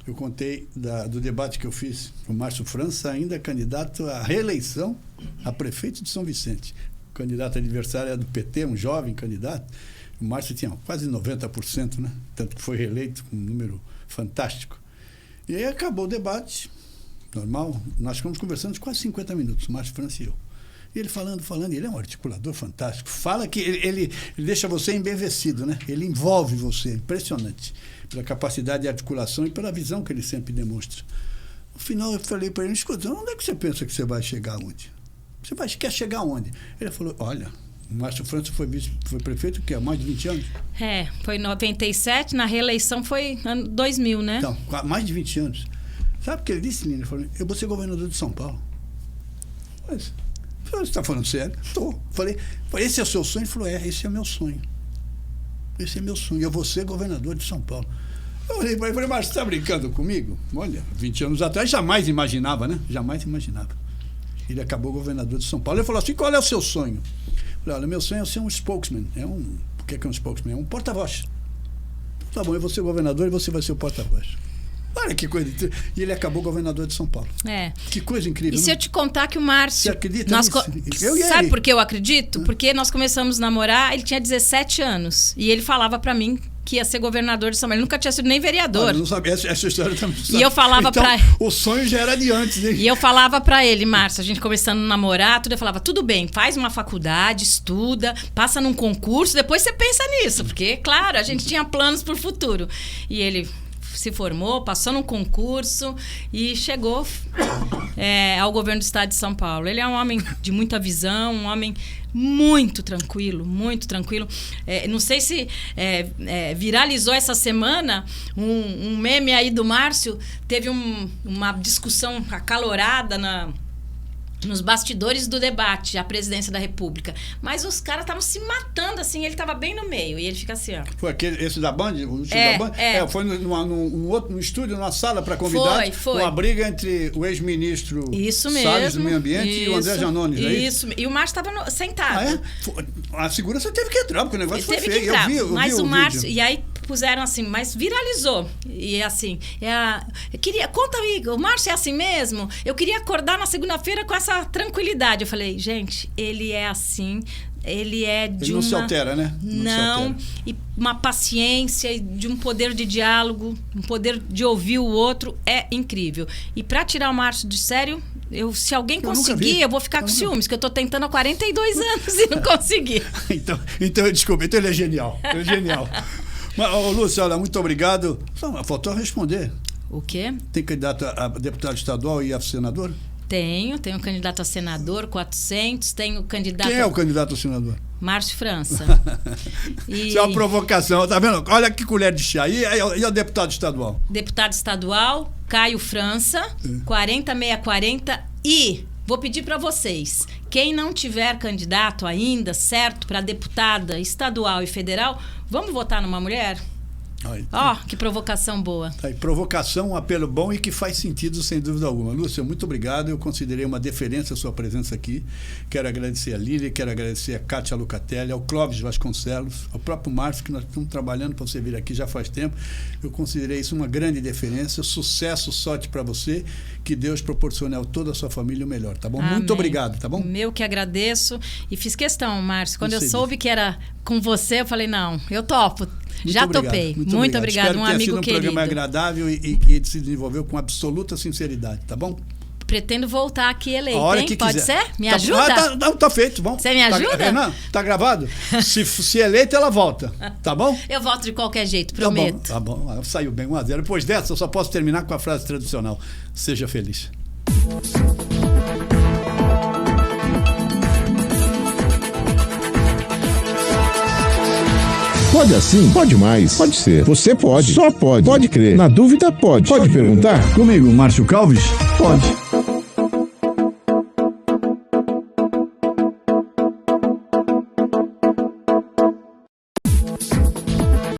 eu contei do debate que eu fiz com o Márcio França, ainda candidato à reeleição a prefeito de São Vicente. O candidato adversário era do PT, um jovem candidato. O Márcio tinha quase 90%, né? Tanto que foi reeleito com um número fantástico. E aí acabou o debate, normal. Nós ficamos conversando quase 50 minutos, o Márcio França e eu. E ele falando, ele é um articulador fantástico. Fala que ele deixa você embevecido, né? Ele envolve você, impressionante. Pela capacidade de articulação e pela visão que ele sempre demonstra. No final eu falei para ele, escuta, onde é que você pensa que você vai chegar onde? Quer chegar onde? Ele falou, olha, o Márcio França foi prefeito há mais de 20 anos? Foi em 97, na reeleição foi ano 2000, né? Então, mais de 20 anos. Sabe o que ele disse, Nina? Ele falou, eu vou ser governador de São Paulo. Mas, você está falando sério? Estou. Falei, esse é o seu sonho? Ele falou, esse é meu sonho. Esse é meu sonho. Eu vou ser governador de São Paulo. Eu olhei para ele e falei, Márcio, você está brincando comigo? Olha, 20 anos atrás, jamais imaginava, né? Jamais imaginava. Ele acabou governador de São Paulo. Ele falou assim, qual é o seu sonho? Eu falei, olha, meu sonho é ser um spokesman. O que é um spokesman? É um porta-voz. Tá bom, eu vou ser governador e você vai ser o porta-voz. Olha que coisa. E ele acabou governador de São Paulo. É. Que coisa incrível. E se eu te contar que o Márcio... Você acredita nisso? Sabe por que eu acredito? Porque nós começamos a namorar, ele tinha 17 anos. E ele falava pra mim que ia ser governador de São Paulo. Ele nunca tinha sido nem vereador. Eu não sabia, essa história também. E eu falava então, pra... o sonho já era de antes, hein? E eu falava pra ele, Márcio, a gente começando a namorar, tudo, eu falava, tudo bem, faz uma faculdade, estuda, passa num concurso, depois você pensa nisso. Porque, claro, a gente tinha planos pro futuro. E ele se formou, passou num concurso e chegou ao governo do estado de São Paulo. Ele é um homem de muita visão, um homem muito tranquilo, muito tranquilo. Não sei se viralizou essa semana um meme aí do Márcio. Teve uma discussão acalorada nos bastidores do debate à presidência da República. Mas os caras estavam se matando, assim, ele estava bem no meio. E ele fica assim, ó. Foi esse da Band? O da Band? Foi num estúdio, numa sala para convidados. Foi. Uma briga entre o ex-ministro Isso Salles do mesmo, Meio Ambiente e o André Janones, é isso? E o Márcio estava sentado. A segurança teve que entrar, porque o negócio foi feio. Que entrar. Eu vi mas o Márcio... vídeo. E aí puseram assim, mas viralizou. E assim, conta aí, o Márcio é assim mesmo? Eu queria acordar na segunda-feira com essa tranquilidade. Eu falei, gente, ele é assim, ele é de ele não se altera, né? Não, e uma paciência, de um poder de diálogo, um poder de ouvir o outro, é incrível. E para tirar o Márcio de sério, se alguém conseguir, eu vou ficar com ciúmes, que eu tô tentando há 42 anos e não consegui. Então, desculpa, então ele é genial. Ele é genial. Mas, Lúcia, olha, muito obrigado. Só faltou responder. O quê? Tem candidato a deputado estadual e a senador? Tenho candidato a senador, 400, tenho candidato... Quem é o candidato a senador? Márcio França. Isso é uma provocação, tá vendo? Olha que colher de chá. E o deputado estadual? Deputado estadual, Caio França, 40640 e... Vou pedir para vocês, quem não tiver candidato ainda, certo, para deputada estadual e federal, vamos votar numa mulher? Que provocação boa. Provocação, um apelo bom e que faz sentido, sem dúvida alguma. Lúcia, muito obrigado. Eu considerei uma deferência a sua presença aqui. Quero agradecer a Lília, quero agradecer a Kátia Lucatelli, ao Clóvis Vasconcelos, ao próprio Márcio, que nós estamos trabalhando para você vir aqui já faz tempo. Eu considerei isso uma grande deferência. Sucesso, sorte para você. Que Deus proporcione a toda a sua família o melhor, tá bom? Amém. Muito obrigado, tá bom? Eu que agradeço. E fiz questão, Márcio. Quando eu soube que era com você, eu falei, não, eu topo. Já topei. Muito obrigado. Espero um que amigo tenha sido um querido. programa agradável e que se desenvolveu com absoluta sinceridade, tá bom? Pretendo voltar aqui eleito, a hora hein? que Pode quiser. ser? Me ajuda? Tá feito, bom. Você me ajuda? Renan, tá gravado? Se eleito, ela volta, tá bom? Eu volto de qualquer jeito, prometo. Tá bom. Saiu bem, 1-0. Depois dessa, eu só posso terminar com a frase tradicional. Seja feliz. Pode assim? Pode mais. Pode ser. Você pode. Só pode. Pode crer. Na dúvida, pode. Pode perguntar? Comigo, Márcio Calves? Pode.